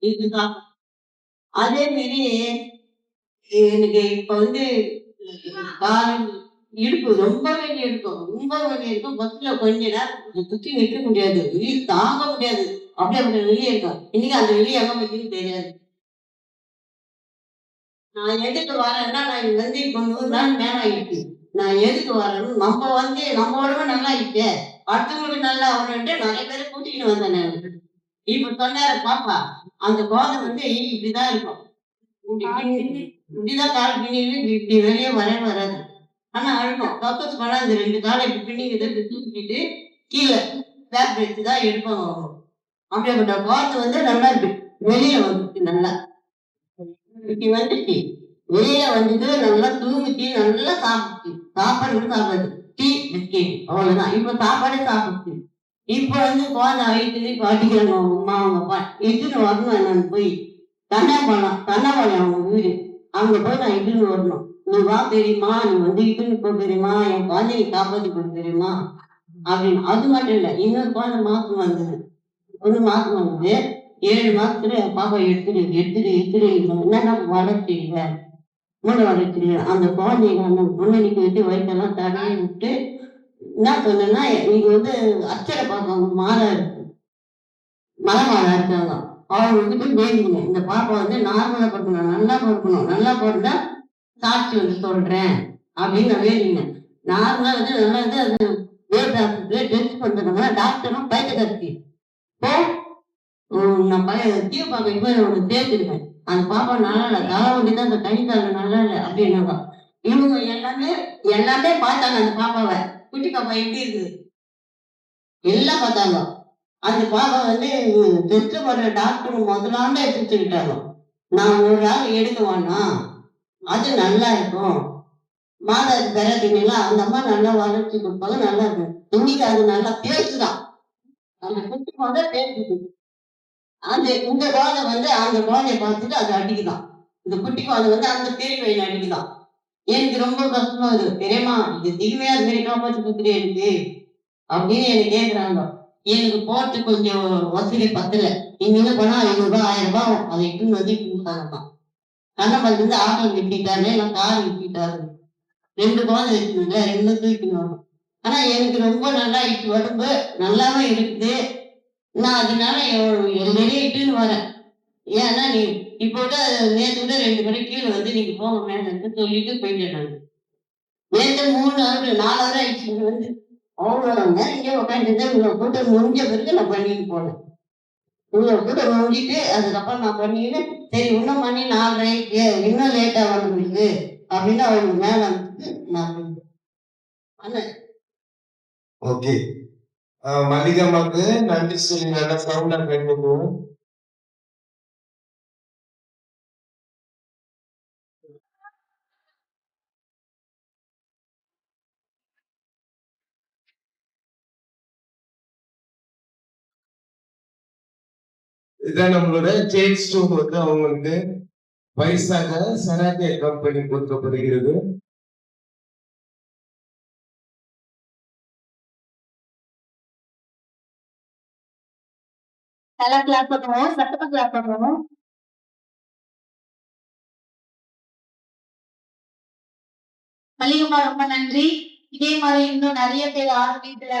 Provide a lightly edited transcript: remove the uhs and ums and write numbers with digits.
இதுதான். அதே மாரி எனக்கு இப்ப வந்து கால், இடுப்பு ரொம்ப வலி இருக்கும். ரொம்ப வலி இருக்கும். பஸ்ல கொஞ்ச நேரம் சுத்தி நிக்க முடியாது. வெயில் தாங்க முடியாது. அப்படியே அப்படி வெளியே இருக்கும். இன்னைக்கு அந்த வெளிய எங்க போச்சுன்னு தெரியாது. நான் எதுக்கு வரேன்னா, நான் இங்க வந்து இப்ப 100 நாள் மேல ஆயிடுச்சு. நான் எதுக்கு வரேன்னா, நம்ம வந்து நம்ம உடம்பு நல்லா ஆயிடுச்சே, அடுத்தவங்களுக்கு நல்லா ஆகணுன்ட்டு நெறைய பேர கூட்டிக்கிட்டு வந்தேன் நானு. இப்ப சொன்னாரு பாப்பா, அந்த குழந்தை வந்து இப்படிதான் இருக்கும். இப்படிதான் கால் பின்னிட்டு இப்படி வெளியே வரவே வராது. ஆனா அழுகும். கக்கூஸ் போனா இந்த 2 கால இப்படி பின்னிக்கிட்டு இப்படி தூக்கிட்டு கீழ பேக் வச்சு தான் எடுப்பாங்க அவங்க. அப்படியாப்பட்ட குழந்தை வந்து நல்லா இருக்கு. வெளிய வந்துச்சு நல்லா. இப்படி வந்துச்சு. வெளியில வந்துட்டு நல்லா தூங்குச்சு, நல்லா சாப்பிட்டுச்சு. சாப்பாடு கூட சாப்பிடாது. டீ, பிஸ்கெட் அவ்வளவுதான். இப்ப சாப்பாடே சாப்பிட்டுச்சு. இப்ப வந்து குழந்தை வயித்துல இப்ப அடிக்கிறாங்க அவங்க அம்மா, அவங்க அப்பா. இட்டுன்னு வரணும் நான் போய். தன்னாபாளையம் அவங்க வீடு. அங்க போய் நான் இட்டுன்னு வரணும். "நீ வா பெரியம்மா, நீ வந்து இட்டுன்னு போ பெரியம்மா, என் குழந்தைய காப்பாத்தி குடு பெரியம்மா" அப்படின்னு. அது மட்டும் இல்ல. இன்னொரு குழந்தை மாசம் வந்தது. ஒரு மாசம் வந்தது. 7 மாசத்துல என் பாப்பா எடுத்துடு, எடுத்துடு, எடுத்துடு. என்னன்னா வளர்ச்சி இல்ல. மூளை வளர்ச்சி இல்ல. அந்த குழந்தைய அந்த பொண்ணு நிக்க வச்சு வயித்தெல்லாம் தடவி விட்டு என்ன சொன்னேன்னா, "நீங்க வந்து அச்சர பாப்பாங்க மாதா இருக்கு. மலை மாதா இருக்காங்க. அவங்ககிட்ட போய் வேண்டிக்கணும். இந்த பாப்பா வந்து நார்மலா பொறக்கணும். நல்லா பொறக்கணும். நல்லா பொறந்தா சாட்சி வந்து சொல்றேன்" அப்படின்னு நான் வேண்டினேன். நார்மலா வந்து நல்லா வந்து அது டெஸ்ட் பண்றாங்க. டாக்டரும் பைத்தியக்காரத்தி. போ, நான் தீய பாக்க போய் உனக்கு சேர்த்துருவேன். அந்த பாப்பா நல்லா இல்ல. தலைவலி தான், அந்த கை கால் நல்லா இல்ல அப்படின்னாங்க. இவங்க எல்லாமே எல்லாமே பார்த்தாங்க அந்த பாப்பாவ. குட்டி பாப்பா எப்படி இருக்குது? எல்லாம் பார்த்தாங்க. அந்த பாப்பா வந்து டெஸ்ட் பண்ற டாக்டர் முதலாண்ட எடுத்துக்கிட்டாங்க. நான் ஒரு ஆள் எடுக்க வேணாம். அது நல்லா இருக்கும். மாதாக்கு பெறாதீங்களா, அந்த அம்மா நல்லா வளர்ச்சி கொடுப்பாங்க, நல்லா இருக்கும். இன்னைக்கு அது நல்லா பேசுதான். அந்த குட்டி குழந்தை பேசுது. இந்த குழந்தை வந்து அந்த குழந்தைய பார்த்துட்டு அது அடிக்குதாம். இந்த குட்டி குழந்தை வந்து அந்த பெரிய பையனை அடிக்குதாம். எனக்கு ரொம்ப கஷ்டமா இருக்குது. "பெரியம்மா, இது தீமையா அது மாரி காப்பாத்தி குடுத்துட்டியே எனக்கு" அப்படின்னு என்ன கேட்குறாங்க. எனக்கு போட்டு கொஞ்சம் வசதி பத்தல. இங்க போனா ரூ. 500 1000 ஆகும். அதை இட்டுன்னு வந்து குடுத்தாங்களாம். கண்ணம்மாலேருந்து ஆட்டோ நிறுத்திட்டாரு, இல்ல கார் நிறுத்திட்டாரு. 2 குழந்தை இருக்குதுல்ல, 2 தூக்கின்னு வரணும். ஆனா எனக்கு ரொம்ப நல்லா ஆயிடுச்சு உடம்பு. நல்லாவே இருக்குது. நான் அதனால வெளியே இட்டுன்னு வரேன். ஏன்னா நீ இப்போ கூட நேத்து கூட 2 பேரும் கீழ வந்து நீங்க போங்க மேலன்ட்டு சொல்லிட்டு போயிட்டேன் நானு. நேத்து 3 ஹவர் 4 ஹவர் ஆயிடுச்சு இங்க வந்து. அவ்வளோ நேரம் இங்கே உட்காந்துருந்தேன். இவ்வளோ கூட்டம் முடிஞ்ச பிறகு நான் பண்ணிட்டு போனேன். இவ்வளோ கூட்டம் முடிஞ்சிட்டு அதுக்கப்புறம் நான் பண்ணிக்கின்னு, சரி இன்னும் மணி 4:30 இன்னும் லேட் ஆகும் உங்களுக்கு அப்படின்னு அவங்க மேல அனுப்பிச்சு நான் பண்ணேன். ஓகே. மல்லிகம்மாக்கு நன்றி சொல்லி நல்லா சவுண்டா கேட்கணும். இதான் நம்மளோட சேட் ஸ்டோர் வந்து அவங்களுக்கு பைசாக சராத்திய கம்பெனி கொடுக்கப்படுகிறது. நல்லா கிளாஸ் பண்ணுவோம், சத்தமா கிளாஸ் பண்ணுவோம். மல்லிகம்மா ரொம்ப நன்றி. இதே மாதிரி இன்னும் நிறைய பேர் ஆரம்பிக்கிற